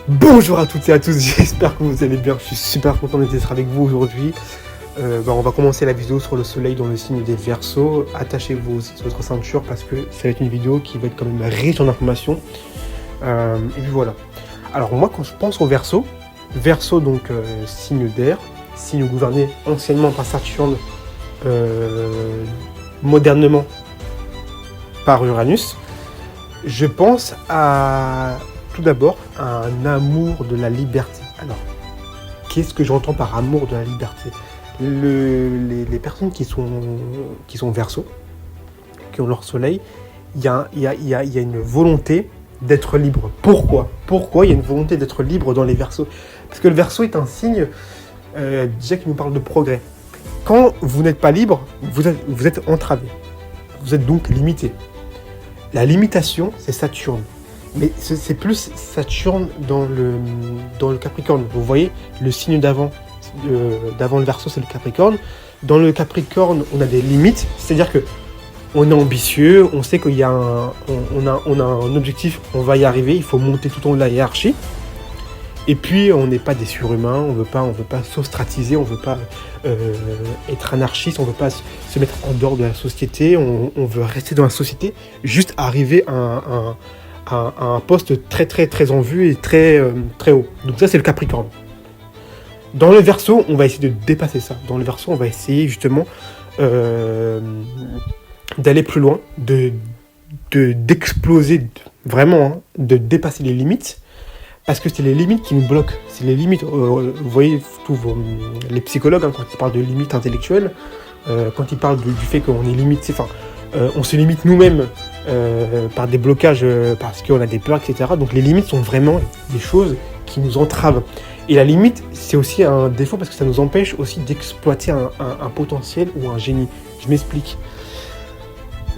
Bonjour à toutes et à tous, j'espère que vous allez bien, je suis super content d'être avec vous aujourd'hui. On va commencer la vidéo sur le soleil dans le signe des Verseaux. Attachez-vous votre ceinture parce que ça va être une vidéo qui va être quand même riche en informations. Et puis voilà. Alors moi quand je pense aux Verseaux, Verseau donc signe d'air, signe gouverné anciennement par Saturne, modernement par Uranus, je pense à tout d'abord un amour de la liberté. Alors, qu'est-ce que j'entends par amour de la liberté ? Les personnes qui sont Verseaux, qui ont leur soleil, il y a une volonté d'être libre. Pourquoi il y a une volonté d'être libre dans les Verseaux ? Parce que le Verseau est un signe déjà qui nous parle de progrès. Quand vous n'êtes pas libre, vous êtes entravé. Vous êtes donc limité. La limitation, c'est Saturne. Mais c'est plus Saturne dans le Capricorne. Vous voyez, le signe d'avant le Verseau, c'est le Capricorne. Dans le Capricorne, on a des limites, c'est-à-dire que on est ambitieux, on sait qu'il y a on a un objectif, on va y arriver, il faut monter tout en haut de la hiérarchie. Et puis, on n'est pas des surhumains, on veut pas s'ostratiser, on veut pas être anarchiste, on veut pas se mettre en dehors de la société, on veut rester dans la société, juste arriver à un poste très très très en vue et très très haut. Donc ça c'est le Capricorne. Dans le Verseau, on va essayer de dépasser ça. Dans le Verseau, on va essayer justement d'aller plus loin, d'exploser vraiment, hein, de dépasser les limites, parce que c'est les limites qui nous bloquent. C'est les limites. Vous voyez tous les psychologues, hein, quand ils parlent de limites intellectuelles, quand ils parlent du fait qu'on est limité, on se limite nous-mêmes par des blocages, parce qu'on a des peurs, etc. Donc les limites sont vraiment des choses qui nous entravent. Et la limite, c'est aussi un défaut parce que ça nous empêche aussi d'exploiter un potentiel ou un génie. Je m'explique.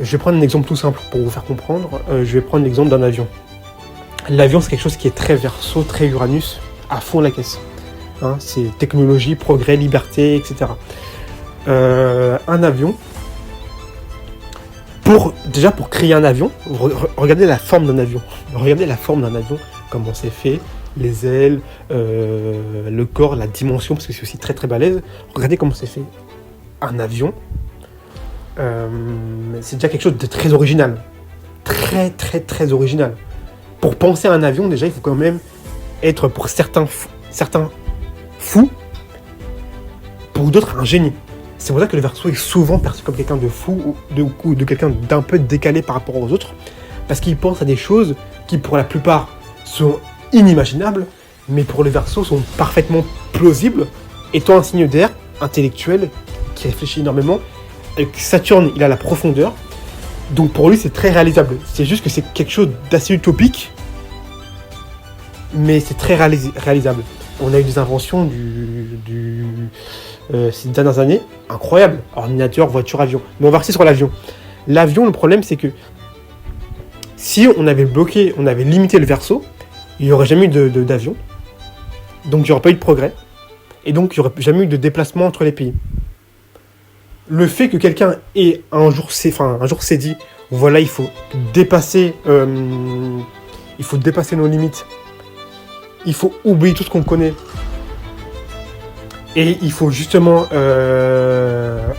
Je vais prendre un exemple tout simple pour vous faire comprendre. Je vais prendre l'exemple d'un avion. L'avion, c'est quelque chose qui est très Verseau, très Uranus, à fond la caisse. Hein, c'est technologie, progrès, liberté, etc. Un avion, pour créer un avion, regardez la forme d'un avion. Regardez la forme d'un avion, comment c'est fait, les ailes, le corps, la dimension, parce que c'est aussi très très balèze. Regardez comment c'est fait. Un avion, c'est déjà quelque chose de très original. Très très très original. Pour penser à un avion, déjà, il faut quand même être pour certains fous, pour d'autres un génie. C'est pour ça que le Verseau est souvent perçu comme quelqu'un de fou ou de quelqu'un d'un peu décalé par rapport aux autres, parce qu'il pense à des choses qui, pour la plupart, sont inimaginables, mais pour le Verseau sont parfaitement plausibles, étant un signe d'air intellectuel qui réfléchit énormément. Avec Saturne, il a la profondeur, donc pour lui, c'est très réalisable. C'est juste que c'est quelque chose d'assez utopique, mais c'est très réalisable. On a eu des inventions ces dernières années, incroyables. Ordinateur, voiture, avion. Mais on va rester sur l'avion. L'avion, le problème, c'est que si on avait limité le Verseau, il n'y aurait jamais eu d'avion. Donc, il n'y aurait pas eu de progrès. Et donc, il n'y aurait jamais eu de déplacement entre les pays. Le fait que quelqu'un ait un jour s'est dit, voilà, il faut dépasser nos limites. Il faut oublier tout ce qu'on connaît. Et il faut justement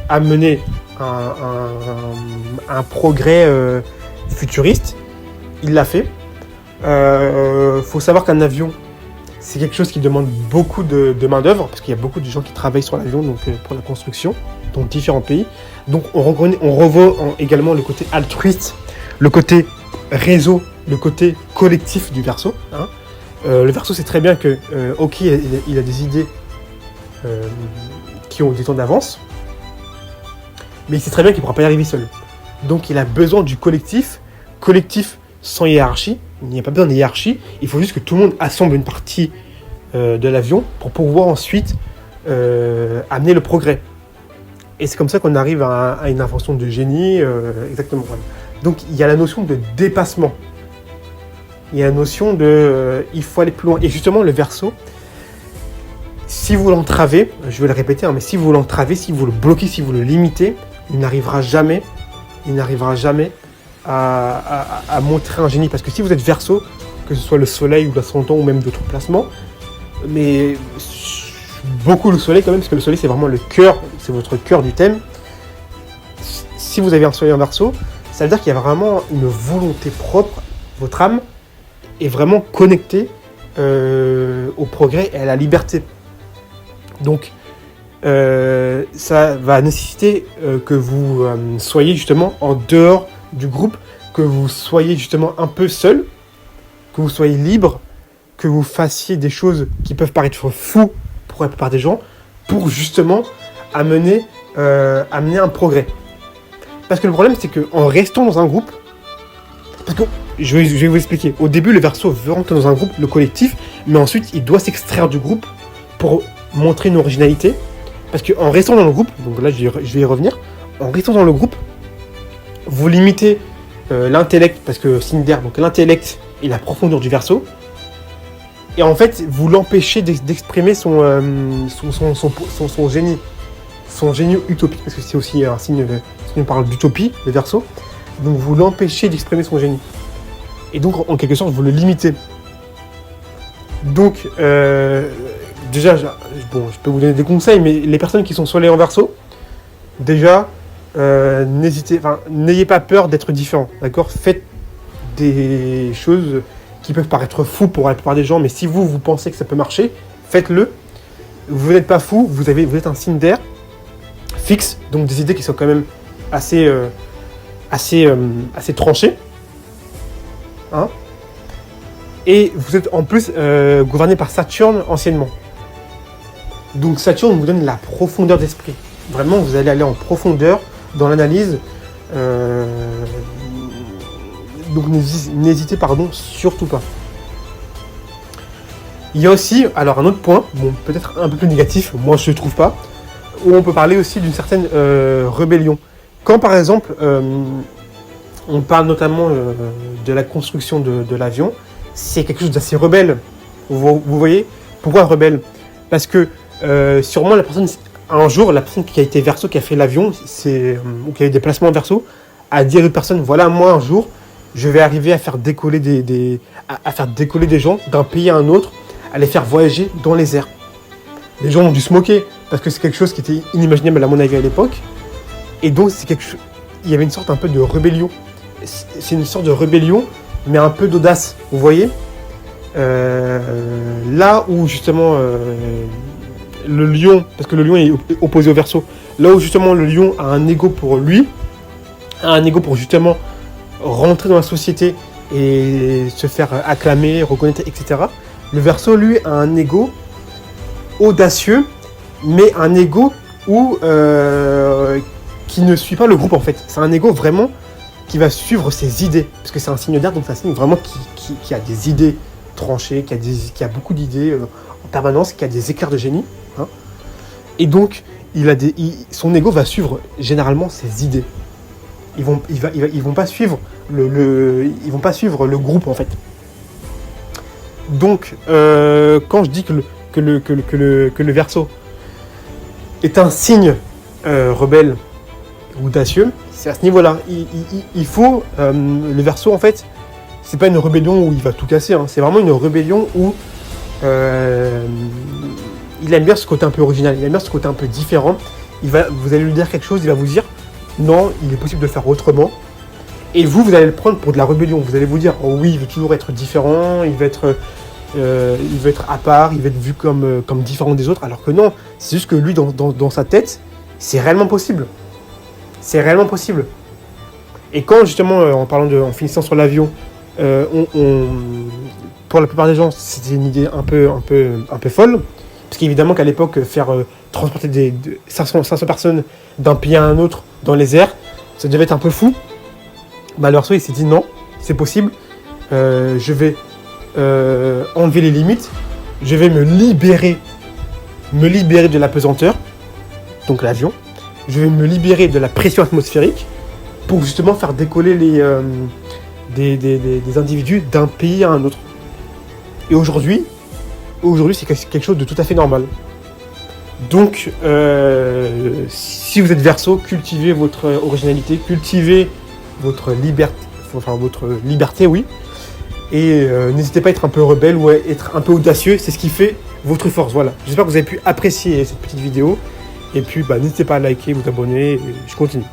amener un progrès futuriste. Il l'a fait. Faut savoir qu'un avion, c'est quelque chose qui demande beaucoup de main-d'œuvre, parce qu'il y a beaucoup de gens qui travaillent sur l'avion, donc pour la construction, dans différents pays. Donc on revoit également le côté altruiste, le côté réseau, le côté collectif du Verseau. Hein. Le Verseau sait très bien que, ok, il a des idées qui ont des temps d'avance, mais il sait très bien qu'il ne pourra pas y arriver seul. Donc il a besoin du collectif sans hiérarchie. Il n'y a pas besoin de hiérarchie, il faut juste que tout le monde assemble une partie de l'avion pour pouvoir ensuite amener le progrès. Et c'est comme ça qu'on arrive à une invention de génie, exactement. Voilà. Donc il y a la notion de dépassement. Il y a la notion de il faut aller plus loin. Et justement, le Verseau, si vous l'entravez, je vais le répéter, hein, mais si vous l'entravez, si vous le bloquez, si vous le limitez, il n'arrivera jamais à montrer un génie. Parce que si vous êtes Verseau, que ce soit le soleil ou l'ascendant ou même d'autres placements. Mais beaucoup le soleil quand même, parce que le soleil c'est vraiment le cœur, c'est votre cœur du thème. Si vous avez un soleil en Verseau, ça veut dire qu'il y a vraiment une volonté propre, votre âme est vraiment connectée au progrès et à la liberté. Donc ça va nécessiter que vous soyez justement en dehors du groupe, que vous soyez justement un peu seul, que vous soyez libre, que vous fassiez des choses qui peuvent paraître fous pour la plupart des gens, pour justement amener un progrès. Parce que le problème, c'est qu'en restant dans un groupe, parce que je vais vous expliquer, au début, le Verseau veut rentrer dans un groupe, le collectif, mais ensuite, il doit s'extraire du groupe pour montrer une originalité. Parce qu'en restant dans le groupe, donc là, je vais y revenir, en restant dans le groupe, vous limitez l'intellect, parce que Cinder, donc l'intellect et la profondeur du Verseau, et en fait, vous l'empêchez d'exprimer son génie. Son génie utopique, parce que c'est aussi un signe, si on parle d'utopie, le Verseau, donc vous l'empêchez d'exprimer son génie. Et donc, en quelque sorte, vous le limitez. Donc, déjà, je peux vous donner des conseils, mais les personnes qui sont soleil en Verseau, déjà, n'ayez pas peur d'être différent, d'accord ? Faites des choses qui peuvent paraître fous pour la plupart des gens, mais si vous pensez que ça peut marcher, faites-le. Vous n'êtes pas fou, vous êtes un signe d'air fixe, donc des idées qui sont quand même assez tranchées. Hein ? Et vous êtes en plus gouverné par Saturne anciennement. Donc Saturne vous donne la profondeur d'esprit. Vraiment, vous allez aller en profondeur dans l'analyse. Donc n'hésitez surtout pas. Il y a aussi, alors un autre point, bon, peut-être un peu plus négatif, moi je ne trouve pas, où on peut parler aussi d'une certaine rébellion. Quand par exemple, on parle notamment de la construction de l'avion, c'est quelque chose d'assez rebelle. Vous voyez ? Pourquoi rebelle ? Parce que sûrement un jour, la personne qui a été Verseau, qui a fait l'avion, ou qui a eu des placements en Verseau, a dit à d'autres personnes, voilà, moi un jour, je vais arriver à faire décoller des gens d'un pays à un autre, à les faire voyager dans les airs. Les gens ont dû se moquer, parce que c'est quelque chose qui était inimaginable à mon avis à l'époque. Et donc, il y avait une sorte un peu de rébellion. C'est une sorte de rébellion, mais un peu d'audace, vous voyez ? Là où justement le lion, parce que le lion est opposé au Verseau, là où justement le lion a un ego pour lui, a un ego pour justement rentrer dans la société et se faire acclamer, reconnaître, etc. Le Verseau, lui, a un ego audacieux, mais un ego qui ne suit pas le groupe en fait. C'est un ego vraiment qui va suivre ses idées, parce que c'est un signe d'air, donc c'est un signe vraiment qui a des idées tranchées, qui a beaucoup d'idées en permanence, qui a des éclairs de génie. Hein. Et donc, son ego va suivre généralement ses idées. Ils vont pas suivre ils vont pas suivre le groupe en fait. Donc, quand je dis que le Verseau est un signe rebelle ou audacieux, c'est à ce niveau-là. Il faut le Verseau en fait, c'est pas une rébellion où il va tout casser. Hein. C'est vraiment une rébellion où il aime bien ce côté un peu original, il aime bien ce côté un peu différent. Vous allez lui dire quelque chose, il va vous dire non, il est possible de faire autrement. Et vous allez le prendre pour de la rébellion. Vous allez vous dire oh oui, il veut toujours être différent, il veut être à part, il va être vu comme différent des autres, alors que non, c'est juste que lui, dans sa tête, c'est réellement possible. C'est réellement possible. Et quand, justement, en finissant sur l'avion, pour la plupart des gens, c'était une idée un peu folle, parce qu'évidemment qu'à l'époque, faire transporter 500 personnes d'un pays à un autre dans les airs, ça devait être un peu fou. Bah, le Verseau, il s'est dit non, c'est possible, je vais enlever les limites, je vais me libérer de la pesanteur, donc l'avion, je vais me libérer de la pression atmosphérique pour justement faire décoller des individus d'un pays à un autre. Et aujourd'hui c'est quelque chose de tout à fait normal. Donc si vous êtes Verseau, cultivez votre originalité, cultivez votre liberté, oui. Et n'hésitez pas à être un peu rebelle ou à être un peu audacieux, c'est ce qui fait votre force. Voilà. J'espère que vous avez pu apprécier cette petite vidéo. Et puis, n'hésitez pas à liker, vous abonner. Et je continue.